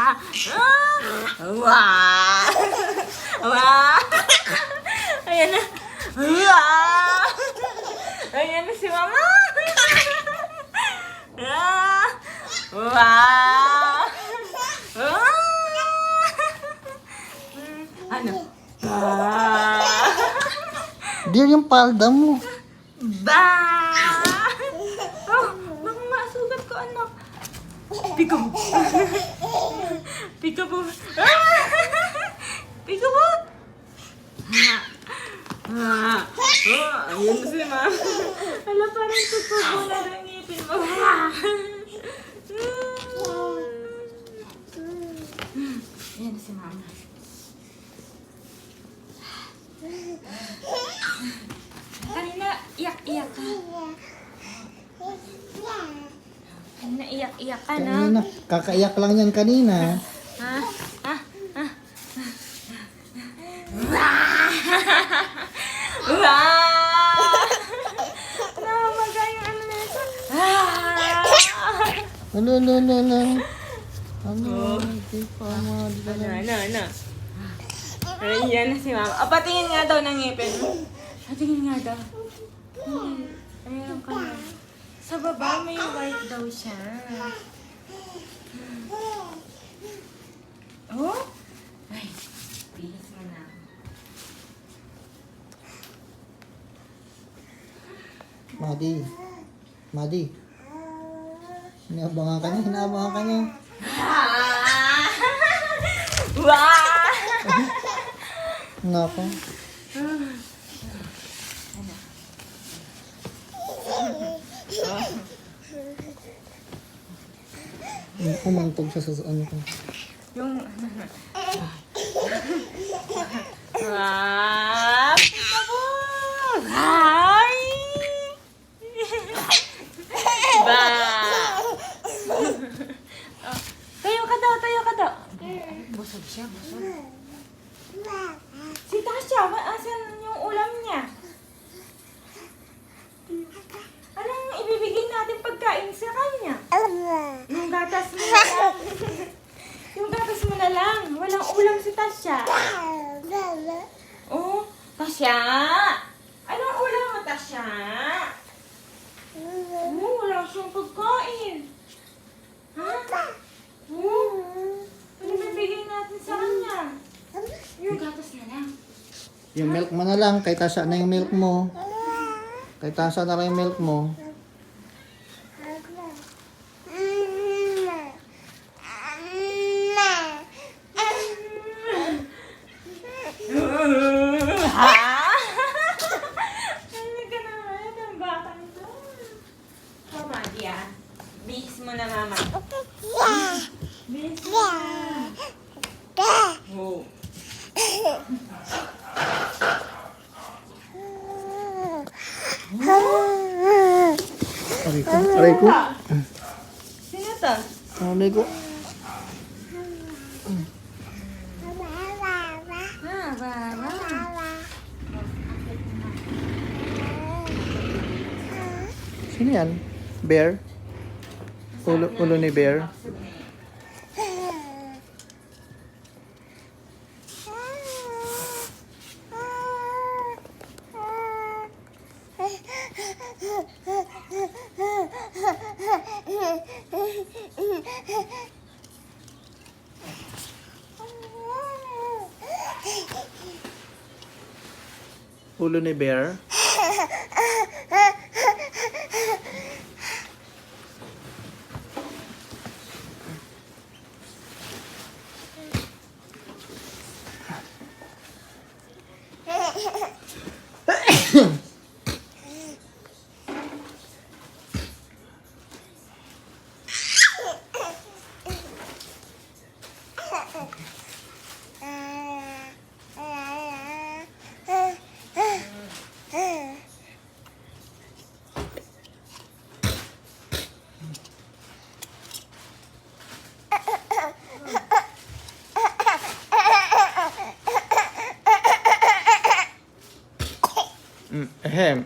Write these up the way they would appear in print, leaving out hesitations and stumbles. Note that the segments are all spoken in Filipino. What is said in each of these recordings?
Wow! Wow! Ayan na. Wow! Ayan na si Mama. Wow! Ano? Dear, yung palda mo. Ba! Oh, baka masugat ko, anak. Peekaboo. Peekaboo. Peekaboo. Ayun si Mama. Hala, parang tutubo na ng ngipin mo. Ayan si Mama. Kanina, iyak-iyak ka. Kanina, iyak-iyak ka, no? Kanina, kakaiyak lang yan kanina. Ha? Ha? Ha? Wow! Namaga yung ano na ito. Ano. Hindi pa Ano? Ayan na si Mama. Patingin nga daw ng ngipin mo. Patingin nga daw. Ayan ka na. Sa baba may white daw siya. Oh? Ay, bihis mo na. Madi. Hinaabangan ka niya. Wow! Nako. Umantog siya sa ano ko. Yung... Wow! Peekaboo! Hi! Ba! Oh, tayo ka daw. Busog siya. Si Tasha, asan yung ulam niya? Anong ibibigay natin pagkain sa kanya? Yung gatas mo na lang. Yung gatas mo na lang. Walang ulam si Tasha. Oh, Tasha! Anong ulam mo, Tasha? Oh, wala siyang pagkain. Ha? Oh, ano bibigay natin sa kanya? Yung gatas na lang. Yung milk mo na lang. Kay Tasha na yung milk mo. Kay Tasha na lang yung milk mo. Ha? Ano ka naman? Ang batang to. Mama, diyan. Bihis mo na, Mama. Bihis mo na. Oh. Aray ko. Sino to? Aray ko. Baba. Sino yan? Bear? Ulo ni Bear? Ulo ni Bear?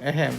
Ahem.